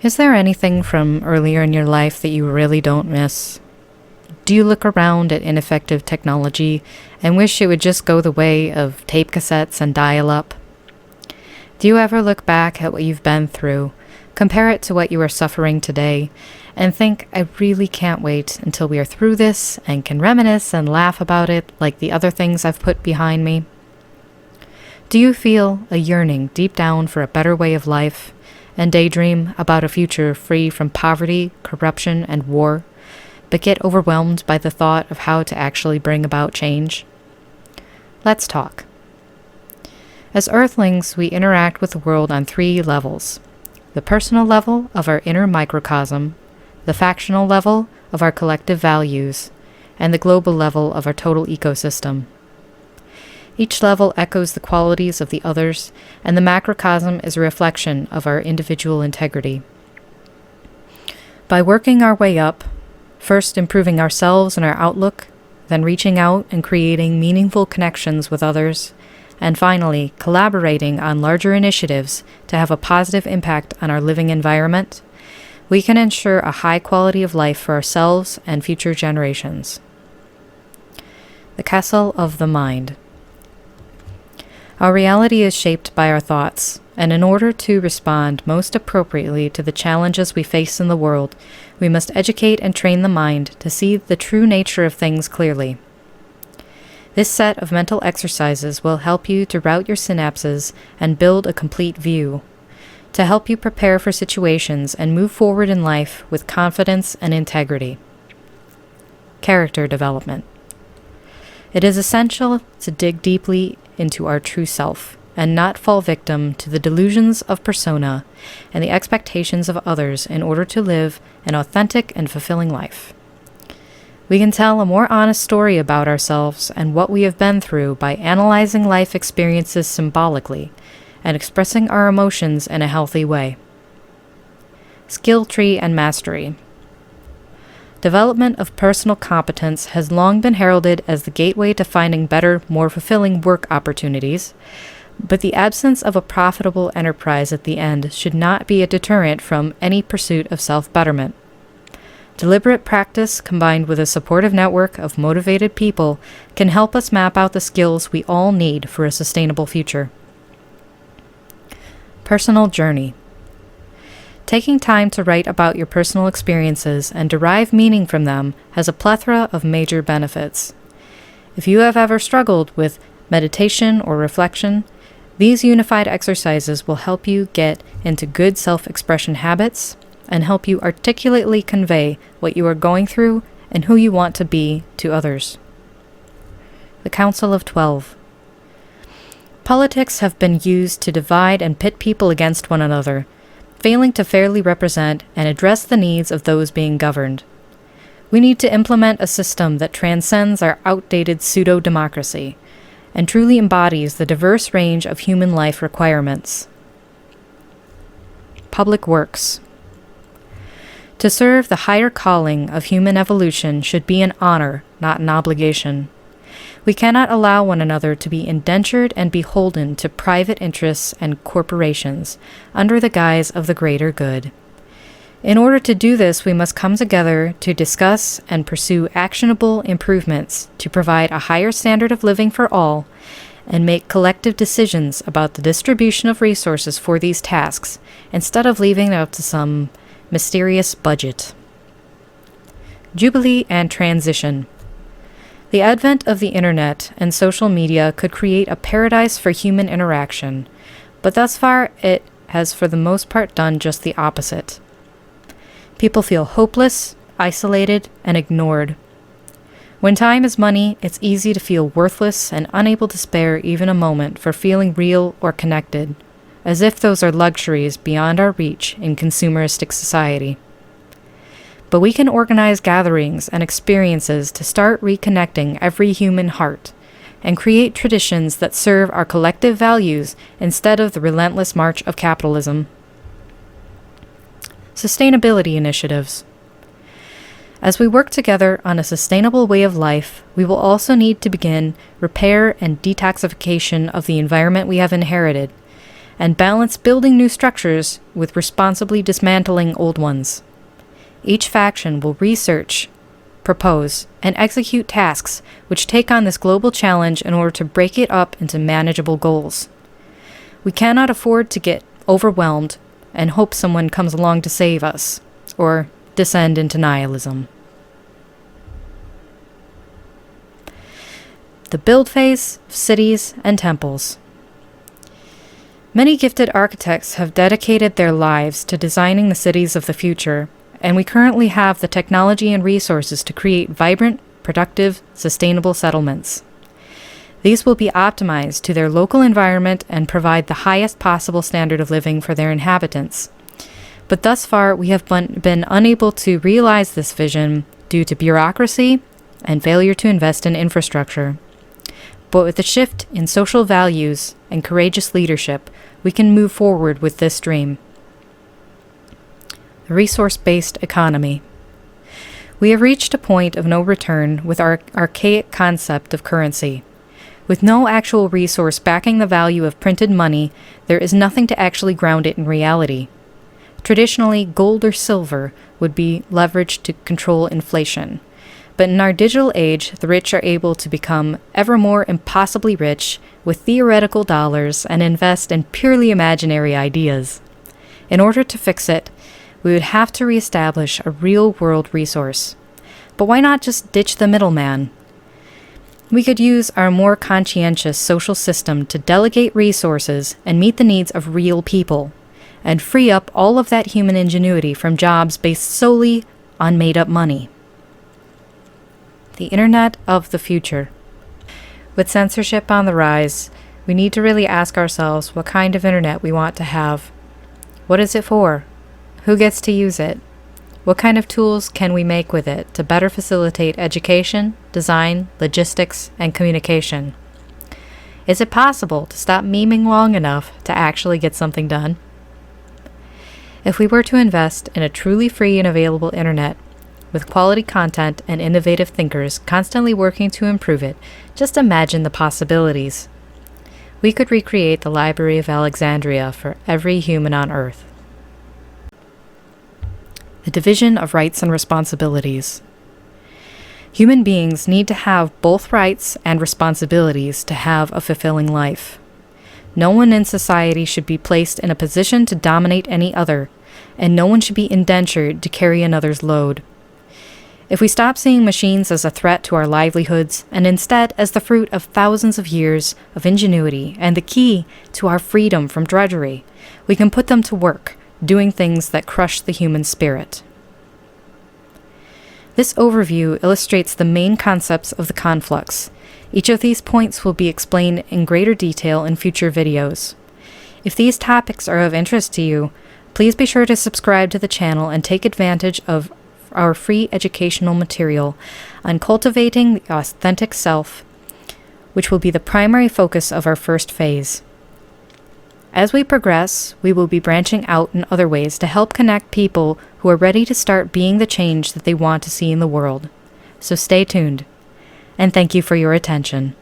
Is there anything from earlier in your life that you really don't miss? Do you look around at ineffective technology and wish it would just go the way of tape cassettes and dial-up? Do you ever look back at what you've been through, compare it to what you are suffering today, and think, I really can't wait until we are through this and can reminisce and laugh about it like the other things I've put behind me? Do you feel a yearning deep down for a better way of life and daydream about a future free from poverty, corruption, and war, but get overwhelmed by the thought of how to actually bring about change? Let's talk. As Earthlings, we interact with the world on 3 levels: the personal level of our inner microcosm, the factional level of our collective values, and the global level of our total ecosystem. Each level echoes the qualities of the others, and the macrocosm is a reflection of our individual integrity. By working our way up, first improving ourselves and our outlook, then reaching out and creating meaningful connections with others, and finally collaborating on larger initiatives to have a positive impact on our living environment, we can ensure a high quality of life for ourselves and future generations. The Castle of the Mind. Our reality is shaped by our thoughts, and in order to respond most appropriately to the challenges we face in the world, we must educate and train the mind to see the true nature of things clearly. This set of mental exercises will help you to route your synapses and build a complete view, to help you prepare for situations and move forward in life with confidence and integrity. Character development. It is essential to dig deeply into our true self and not fall victim to the delusions of persona and the expectations of others in order to live an authentic and fulfilling life. We can tell a more honest story about ourselves and what we have been through by analyzing life experiences symbolically and expressing our emotions in a healthy way. Skill tree and mastery. Development of personal competence has long been heralded as the gateway to finding better, more fulfilling work opportunities, but the absence of a profitable enterprise at the end should not be a deterrent from any pursuit of self-betterment. Deliberate practice combined with a supportive network of motivated people can help us map out the skills we all need for a sustainable future. Personal journey. Taking time to write about your personal experiences and derive meaning from them has a plethora of major benefits. If you have ever struggled with meditation or reflection, these unified exercises will help you get into good self-expression habits and help you articulately convey what you are going through and who you want to be to others. The Council of 12. Politics have been used to divide and pit people against one another, failing to fairly represent and address the needs of those being governed. We need to implement a system that transcends our outdated pseudo-democracy and truly embodies the diverse range of human life requirements. Public works. To serve the higher calling of human evolution should be an honor, not an obligation. We cannot allow one another to be indentured and beholden to private interests and corporations under the guise of the greater good. In order to do this, we must come together to discuss and pursue actionable improvements to provide a higher standard of living for all and make collective decisions about the distribution of resources for these tasks instead of leaving it up to some mysterious budget. Jubilee and transition. The advent of the internet and social media could create a paradise for human interaction, but thus far it has for the most part done just the opposite. People feel hopeless, isolated, and ignored. When time is money, it's easy to feel worthless and unable to spare even a moment for feeling real or connected, as if those are luxuries beyond our reach in consumeristic society. But we can organize gatherings and experiences to start reconnecting every human heart and create traditions that serve our collective values instead of the relentless march of capitalism. Sustainability initiatives. As we work together on a sustainable way of life, we will also need to begin repair and detoxification of the environment we have inherited, and balance building new structures with responsibly dismantling old ones. Each faction will research, propose, and execute tasks which take on this global challenge in order to break it up into manageable goals. We cannot afford to get overwhelmed and hope someone comes along to save us, or descend into nihilism. The build phase of cities and temples. Many gifted architects have dedicated their lives to designing the cities of the future, and we currently have the technology and resources to create vibrant, productive, sustainable settlements. These will be optimized to their local environment and provide the highest possible standard of living for their inhabitants. But thus far, we have been unable to realize this vision due to bureaucracy and failure to invest in infrastructure. But with a shift in social values and courageous leadership, we can move forward with this dream. The resource-based economy. We have reached a point of no return with our archaic concept of currency. With no actual resource backing the value of printed money, there is nothing to actually ground it in reality. Traditionally, gold or silver would be leveraged to control inflation. But in our digital age, the rich are able to become ever more impossibly rich with theoretical dollars and invest in purely imaginary ideas. In order to fix it, we would have to reestablish a real-world resource. But why not just ditch the middleman? We could use our more conscientious social system to delegate resources and meet the needs of real people, and free up all of that human ingenuity from jobs based solely on made-up money. The Internet of the future. With censorship on the rise, we need to really ask ourselves what kind of internet we want to have. What is it for? Who gets to use it? What kind of tools can we make with it to better facilitate education, design, logistics, and communication? Is it possible to stop memeing long enough to actually get something done? If we were to invest in a truly free and available internet, with quality content and innovative thinkers constantly working to improve it, just imagine the possibilities. We could recreate the Library of Alexandria for every human on Earth. The division of rights and responsibilities. Human beings need to have both rights and responsibilities to have a fulfilling life. No one in society should be placed in a position to dominate any other, and no one should be indentured to carry another's load. If we stop seeing machines as a threat to our livelihoods, and instead as the fruit of thousands of years of ingenuity and the key to our freedom from drudgery, we can put them to work, doing things that crush the human spirit. This overview illustrates the main concepts of the Conflux. Each of these points will be explained in greater detail in future videos. If these topics are of interest to you, please be sure to subscribe to the channel and take advantage of our free educational material on cultivating the authentic self, which will be the primary focus of our first phase. As we progress, we will be branching out in other ways to help connect people who are ready to start being the change that they want to see in the world. So stay tuned, and thank you for your attention.